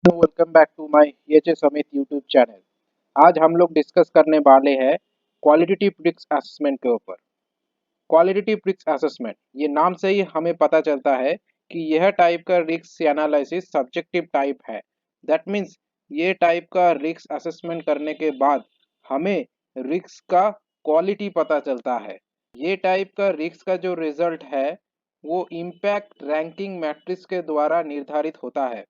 तो welcome back to my H Samit YouTube channel. आज हम लोग डिस्कस करने वाले हैं क्वालिटेटिव रिस्क असेसमेंट के ऊपर। क्वालिटेटिव रिस्क असेसमेंट, ये नाम से ही हमें पता चलता है कि यह टाइप का रिस्क एनालिसिस सब्जेक्टिव टाइप है। दैट मीन्स ये टाइप का रिस्क असेसमेंट करने के बाद हमें रिस्क का क्वालिटी पता चलता है। ये टाइप का रिस्क का जो रिजल्ट है वो इम्पैक्ट रैंकिंग मैट्रिक्स के द्वारा निर्धारित होता है।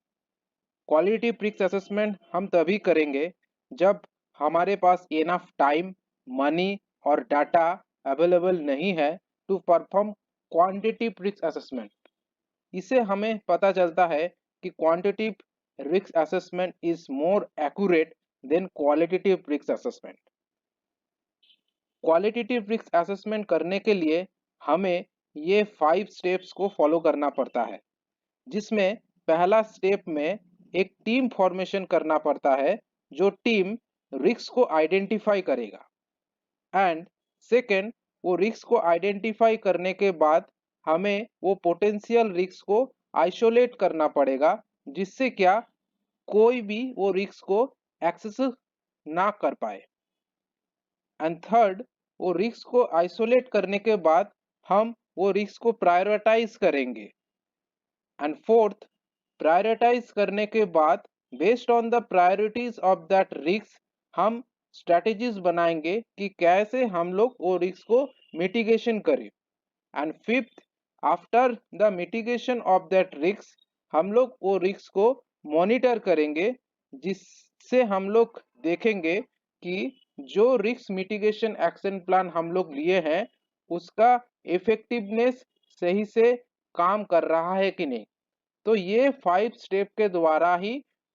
क्वालिटेटिव रिस्क असेसमेंट हम तभी करेंगे जब हमारे पास इनफ टाइम, मनी और डाटा अवेलेबल नहीं है to perform quantitative risk assessment. इससे हमें पता चलता है कि quantitative risk assessment is more accurate than qualitative risk assessment. Qualitative risk assessment करने के लिए हमें ये 5 स्टेप्स को फॉलो करना पड़ता है, जिसमें पहला स्टेप में एक टीम फॉर्मेशन करना पड़ता है जो टीम रिस्क को आइडेंटिफाई करेगा। एंड सेकेंड, वो रिस्क को आइडेंटिफाई करने के बाद हमें वो पोटेंशियल रिस्क को आइसोलेट करना पड़ेगा, जिससे क्या कोई भी वो रिस्क को एक्सेस ना कर पाए। एंड थर्ड, वो रिस्क को आइसोलेट करने के बाद हम वो रिस्क को प्रायोरिटाइज करेंगे। एंड फोर्थ, प्रायोरिटाइज करने के बाद based on the priorities of that risk हम स्ट्रेटेजीज बनाएंगे कि कैसे हम लोग वो रिस्क को मिटिगेशन करें। And fifth, after the mitigation of that risk हम लोग वो रिस्क को मॉनिटर करेंगे, जिससे हम लोग देखेंगे कि जो रिस्क मिटिगेशन एक्शन प्लान हम लोग लिए हैं उसका इफेक्टिवनेस सही से काम कर रहा है कि नहीं। तो ये 5 स्टेप के द्वारा ही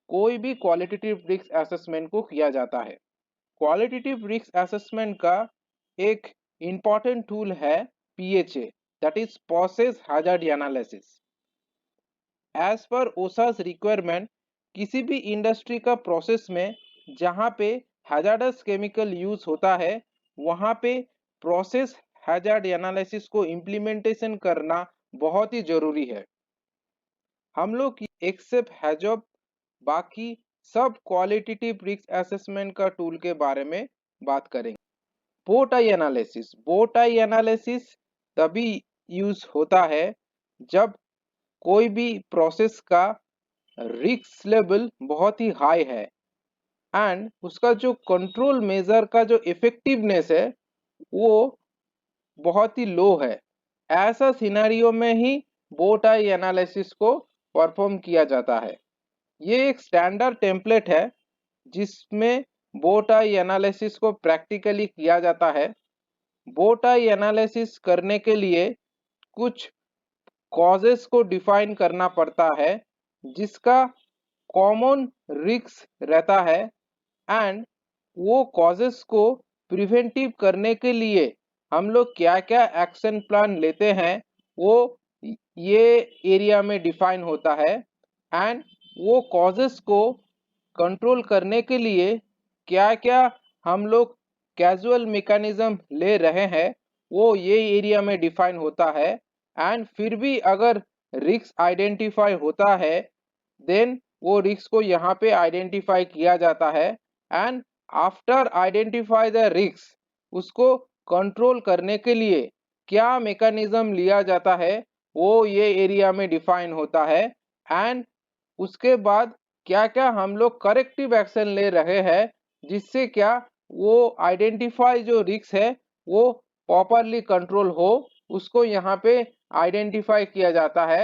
कोई भी क्वालिटेटिव रिस्क असेसमेंट को किया जाता है। क्वालिटेटिव रिस्क असेसमेंट का एक इम्पॉर्टेंट टूल है PHA, that is process hazard analysis. As per OSHA requirement, किसी भी इंडस्ट्री का प्रोसेस में जहाँ पे हैजार्डस केमिकल यूज होता है वहाँ पे प्रोसेस हैजर्ड एनालिसिस को इम्प्लीमेंटेशन करना बहुत ही जरूरी है। हम लोग एक्सेप्ट हैजॉब बाकी सब क्वालिटेटिव रिस्क असेसमेंट का टूल के बारे में बात करेंगे। बोट आई एनालिसिस, बोट आई एनालिसिस तभी यूज होता है जब कोई भी प्रोसेस का रिस्क लेवल बहुत ही हाई है एंड उसका जो कंट्रोल मेजर का जो इफेक्टिवनेस है वो बहुत ही लो है। ऐसा सिनेरियो में ही बोट आई एनालिसिस को परफॉर्म किया जाता है। ये एक स्टैंडर्ड टेम्पलेट है जिसमें बोट आई एनालिसिस को प्रैक्टिकली किया जाता है। बोट आई एनालिसिस करने के लिए कुछ कॉजेस को डिफाइन करना पड़ता है जिसका कॉमन रिस्क रहता है एंड वो कॉजेस को प्रिवेंटिव करने के लिए हम लोग क्या क्या एक्शन प्लान लेते हैं वो ये एरिया में डिफाइन होता है। एंड वो कॉजेस को कंट्रोल करने के लिए क्या क्या हम लोग कैजुअल मैकेनिज्म ले रहे हैं वो ये एरिया में डिफाइन होता है। एंड फिर भी अगर रिस्क आइडेंटिफाई होता है देन वो रिस्क को यहाँ पे आइडेंटिफाई किया जाता है and after identify the risk उसको कंट्रोल करने के लिए क्या मैकेनिज्म लिया जाता है वो ये एरिया में डिफाइन होता है। एंड उसके बाद क्या क्या हम लोग करेक्टिव एक्शन ले रहे हैं जिससे क्या वो आइडेंटिफाई जो रिस्क है वो प्रॉपरली कंट्रोल हो, उसको यहाँ पे आइडेंटिफाई किया जाता है।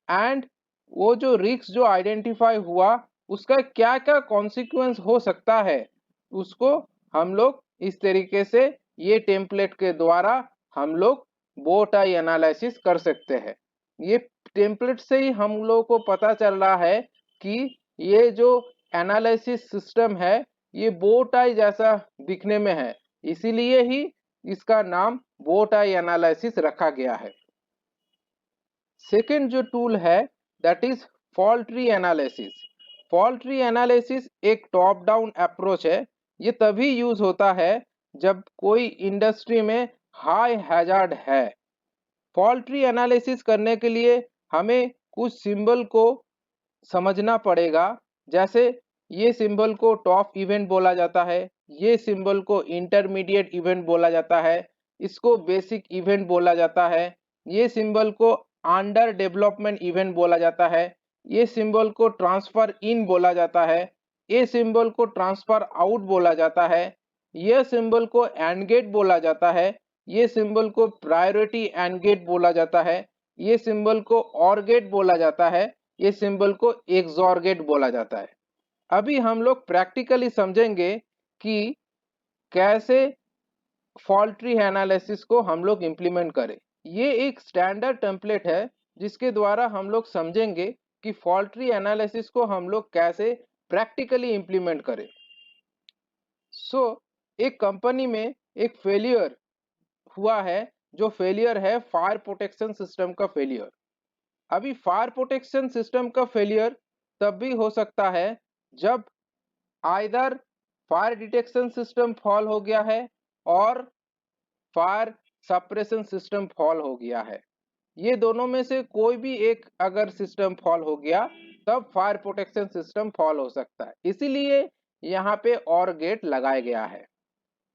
एंड वो जो रिस्क जो आइडेंटिफाई हुआ उसका क्या क्या कॉन्सिक्वेंस हो सकता है उसको हम लोग इस तरीके से ये टेम्पलेट के द्वारा हम लोग बोट आई एनालिसिस कर सकते हैं। ये टेम्पलेट से ही हम लोगों को पता चल रहा है कि ये जो एनालिसिस सिस्टम है ये बोट आई जैसा दिखने में है, इसीलिए ही इसका नाम बोट आई एनालिसिस रखा गया है। सेकेंड जो टूल है that is fault tree analysis. Fault tree analysis एक टॉप डाउन अप्रोच है। ये तभी यूज होता है जब कोई इंडस्ट्री में हाई हैजार्ड है। फॉल्ट ट्री एनालिसिस करने के लिए हमें कुछ सिंबल को समझना पड़ेगा जैसे ये सिंबल को टॉप इवेंट बोला जाता है, ये सिंबल को इंटरमीडिएट इवेंट बोला जाता है, इसको बेसिक इवेंट बोला जाता है, ये सिंबल को अंडर डेवलपमेंट इवेंट बोला जाता है, ये सिंबल को ट्रांसफर इन बोला जाता है, ये सिंबल को ट्रांसफर आउट बोला जाता है, ये सिंबल को एंड गेट बोला जाता है, ये सिंबल को प्रायोरिटी एंड गेट बोला जाता है, ये सिंबल को और गेट बोला जाता है, ये सिंबल को एक्सॉर गेट बोला जाता है। अभी हम लोग प्रैक्टिकली समझेंगे कि कैसे फॉल्ट ट्री एनालिसिस को हम लोग इम्प्लीमेंट करें। ये एक स्टैंडर्ड टेम्पलेट है जिसके द्वारा हम लोग समझेंगे कि फॉल्ट ट्री एनालिसिस को हम लोग कैसे प्रैक्टिकली इम्प्लीमेंट करें। एक कंपनी में एक फेलियर हुआ है, जो फेलियर है फायर प्रोटेक्शन सिस्टम का फेलियर। अभी फायर प्रोटेक्शन सिस्टम का फेलियर तब भी हो सकता है जब either fire detection system fall हो गया है और फायर सप्रेशन सिस्टम फॉल हो गया है। ये दोनों में से कोई भी एक अगर सिस्टम फॉल हो गया तब फायर प्रोटेक्शन सिस्टम फॉल हो सकता है, इसीलिए यहाँ पे और गेट लगाया गया है।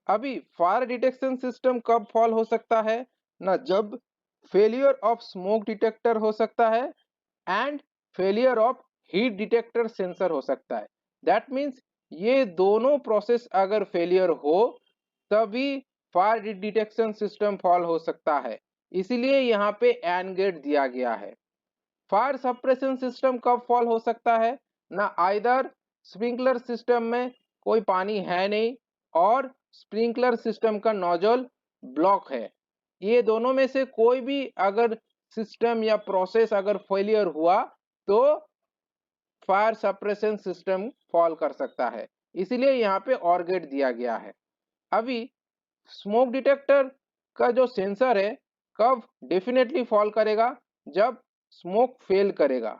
अभी फायर डिटेक्शन सिस्टम कब फॉल हो सकता है ना, जब फेलियर ऑफ स्मोक डिटेक्टर हो सकता है and failure of heat detector sensor हो सकता है। दैट मीन्स ये दोनों प्रोसेस अगर फेलियर हो तभी फायर डिटेक्शन सिस्टम फॉल हो सकता है, इसीलिए यहाँ पे एंड गेट दिया गया है। फायर सप्रेशन सिस्टम कब फॉल हो सकता है ना, आइदर स्प्रिंकलर सिस्टम में कोई पानी है नहीं और स्प्रिंकलर सिस्टम का नोजल ब्लॉक है, ये दोनों में से कोई भी अगर सिस्टम या प्रोसेस अगर फेलियर हुआ तो फायर सप्रेशन सिस्टम फॉल कर सकता है, इसीलिए यहाँ पे और गेट दिया गया है। अभी स्मोक डिटेक्टर का जो सेंसर है कब डेफिनेटली फॉल करेगा, जब स्मोक फेल करेगा।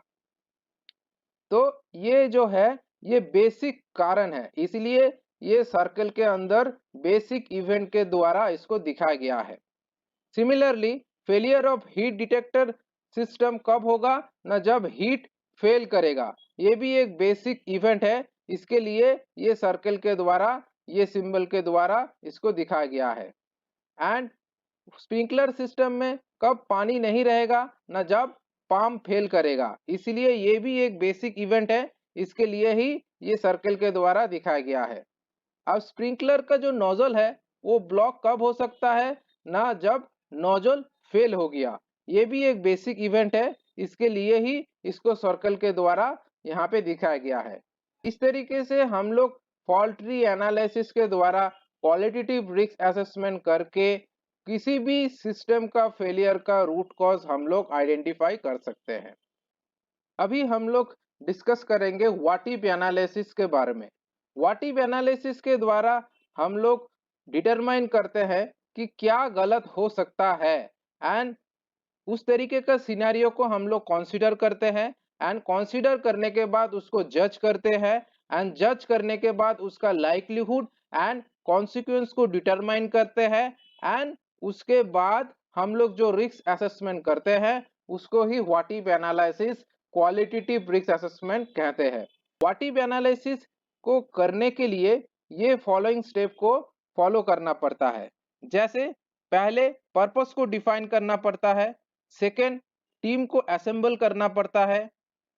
तो ये जो है ये बेसिक कारण है, इसलिए ये सर्कल के अंदर बेसिक इवेंट के द्वारा इसको दिखाया गया है। Similarly failure of heat detector system कब होगा ना, जब हीट फेल करेगा, ये भी एक बेसिक इवेंट है, इसके लिए ये सर्कल के द्वारा ये सिंबल के द्वारा इसको दिखाया गया है। एंड स्प्रिंकलर सिस्टम में कब पानी नहीं रहेगा ना, जब पंप फेल करेगा, इसलिए ये भी एक बेसिक इवेंट है, इसके लिए ही ये सर्कल के द्वारा दिखाया गया है। अब स्प्रिंकलर का जो नोजल है वो ब्लॉक कब हो सकता है ना, जब नोजल फेल हो गया, ये भी एक बेसिक इवेंट है, इसके लिए ही इसको सर्कल के द्वारा यहाँ पे दिखाया गया है। इस तरीके से हम लोग फॉल्ट ट्री एनालिसिस के द्वारा क्वालिटेटिव रिस्क असेसमेंट करके किसी भी सिस्टम का फेलियर का रूट कॉज हम लोग आइडेंटिफाई कर सकते हैं। अभी हम लोग डिस्कस करेंगे व्हाट इफ एनालिसिस के बारे में। व्हाट इफ एनालिसिस के द्वारा हम लोग डिटरमाइन करते हैं कि क्या गलत हो सकता है एंड उस तरीके का सिनेरियो को हम लोग कंसीडर करते हैं एंड कंसीडर करने के बाद उसको जज करते हैं एंड जज करने के बाद उसका लाइक्लीहुड एंड कॉन्सिक्वेंस को डिटरमाइन करते हैं एंड उसके बाद हम लोग जो रिस्क असेसमेंट करते हैं उसको ही what if analysis qualitative risk assessment कहते हैं। व्हाट इफ एनालिसिस को करने के लिए ये फॉलोइंग स्टेप को फॉलो करना पड़ता है। जैसे पहले पर्पस को डिफाइन करना पड़ता है, सेकेंड टीम को असेंबल करना पड़ता है,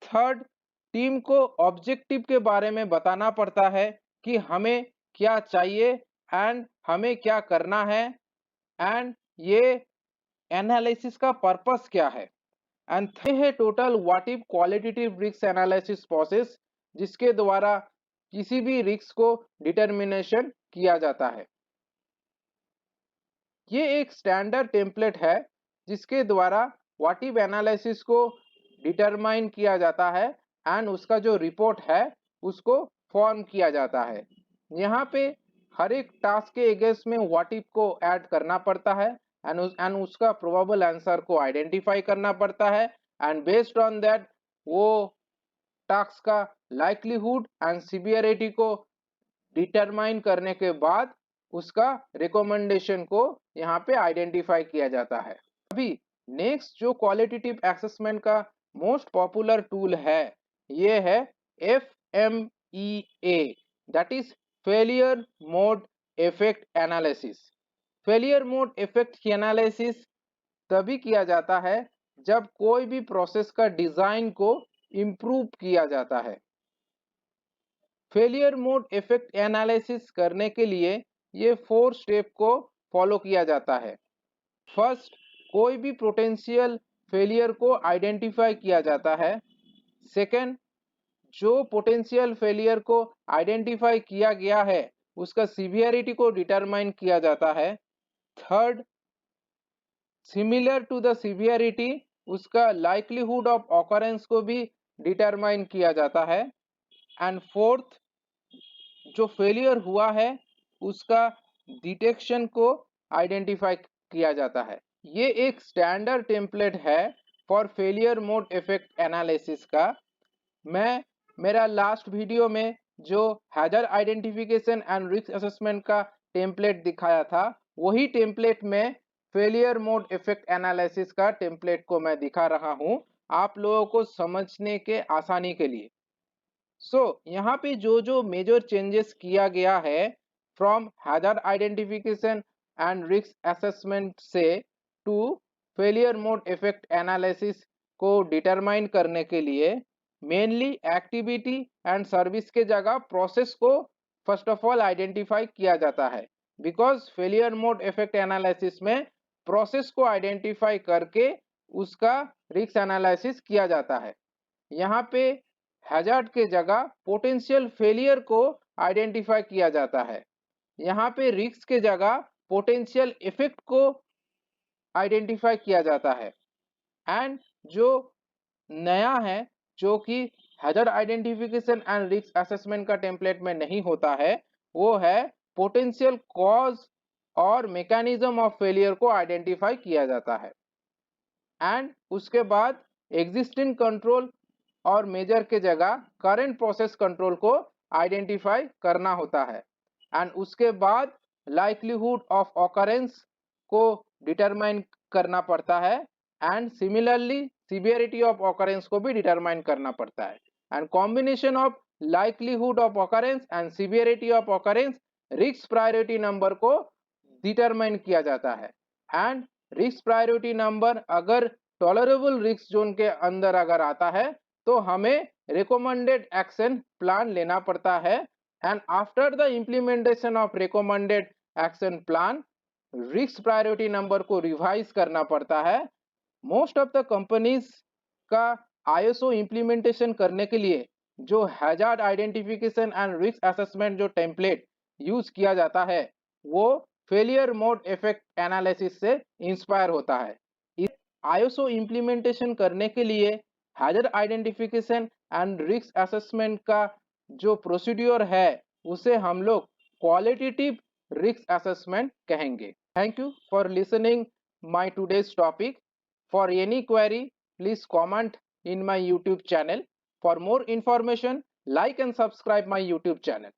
थर्ड टीम को ऑब्जेक्टिव के बारे में बताना पड़ता है कि हमें क्या चाहिए एंड हमें क्या करना है एंड ये एनालिसिस का पर्पस क्या है। एंड ये है total what if qualitative risk analysis process, जिसके द्वारा किसी भी रिस्क को डिटर्मिनेशन किया जाता है। ये एक स्टैंडर्ड टेम्पलेट है जिसके द्वारा व्हाट इफ एनालिसिस को डिटरमाइन किया जाता है एंड उसका जो रिपोर्ट है उसको फॉर्म किया जाता है। यहाँ पे हर एक टास्क के अगेंस्ट में व्हाट इफ को ऐड करना पड़ता है एंड उसका प्रोबेबल आंसर को आइडेंटिफाई करना पड़ता है एंड बेस्ड ऑन दैट वो टास्क का लाइक्लीहुड एंड सिवियरिटी को डिटरमाइन करने के बाद उसका रिकमेंडेशन को यहाँ पे आइडेंटिफाई किया जाता है। अभी नेक्स्ट जो क्वालिटेटिव असेसमेंट का मोस्ट पॉपुलर टूल है ये है FMEA, that is failure mode effect analysis. Failure mode effect analysis तभी किया जाता है जब कोई भी प्रोसेस का डिजाइन को इम्प्रूव किया जाता है। फेलियर मोड इफेक्ट एनालिसिस करने के लिए ये 4 स्टेप को फॉलो किया जाता है। फर्स्ट, कोई भी पोटेंशियल फेलियर को आइडेंटिफाई किया जाता है। सेकेंड, जो पोटेंशियल फेलियर को आइडेंटिफाई किया गया है उसका सीवियरिटी को डिटरमाइन किया जाता है। Third, similar to the severity उसका लाइक्लीहुड ऑफ ऑकरेंस को भी डिटरमाइन किया जाता है। एंड फोर्थ, जो फेलियर हुआ है उसका डिटेक्शन को आइडेंटिफाई किया जाता है। ये एक स्टैंडर्ड टेम्पलेट है for failure mode effect analysis का। मैं मेरा लास्ट वीडियो में जो hazard identification and risk assessment का टेम्पलेट दिखाया था, वही टेम्पलेट में फेलियर मोड इफेक्ट एनालिसिस का टेम्पलेट को मैं दिखा रहा हूं आप लोगों को समझने के आसानी के लिए। यहाँ पे जो मेजर चेंजेस किया गया है from hazard identification and risk assessment से to failure mode effect analysis को डिटरमाइन करने के लिए मेनली एक्टिविटी एंड सर्विस के जगह प्रोसेस को फर्स्ट ऑफ ऑल आइडेंटिफाई किया जाता है, because failure mode effect analysis में प्रोसेस को आइडेंटिफाई करके उसका रिस्क एनालिसिस किया जाता है। यहाँ पे हैजर्ड के जगह पोटेंशियल फेलियर को आइडेंटिफाई किया जाता है। यहाँ पे रिस्क के जगह पोटेंशियल इफेक्ट को आइडेंटिफाई किया जाता है। एंड जो नया है जो कि hazard identification and risk assessment का टेम्पलेट में नहीं होता है, वो है पोटेंशियल कॉज और मैकेनिज्म ऑफ फेलियर को आइडेंटिफाई किया जाता है। एंड उसके बाद एग्जिस्टिंग कंट्रोल और मेजर के जगह करंट प्रोसेस कंट्रोल को आइडेंटिफाई करना होता है। एंड उसके बाद लाइक्लीहुड ऑफ ऑकरेंस को डिटरमाइन करना पड़ता है। And similarly severity of occurrence को भी डिटरमाइन करना पड़ता है। And combination of likelihood of occurrence and severity of occurrence risk priority number को डिटरमाइन किया जाता है। एंड रिस्क प्रायोरिटी नंबर अगर टॉलरेबल रिस्क जोन के अंदर अगर आता है तो हमें रिकमेंडेड एक्शन प्लान लेना पड़ता है। And after the implementation of recommended action plan risk priority number को रिवाइज करना पड़ता है। मोस्ट ऑफ द कंपनीज का आईएसओ इम्प्लीमेंटेशन करने के लिए जो hazard identification and risk assessment जो टेम्पलेट यूज किया जाता है वो फेलियर मोड इफेक्ट एनालिसिस से इंस्पायर होता है। इस आईएसओ इम्प्लीमेंटेशन करने के लिए hazard identification and risk assessment का जो प्रोसीड्योर है उसे हम लोग क्वालिटेटिव रिस्क असेसमेंट कहेंगे। Thank you for listening my today's topic. For any query, please comment in my YouTube channel. For more information, like and subscribe my YouTube channel.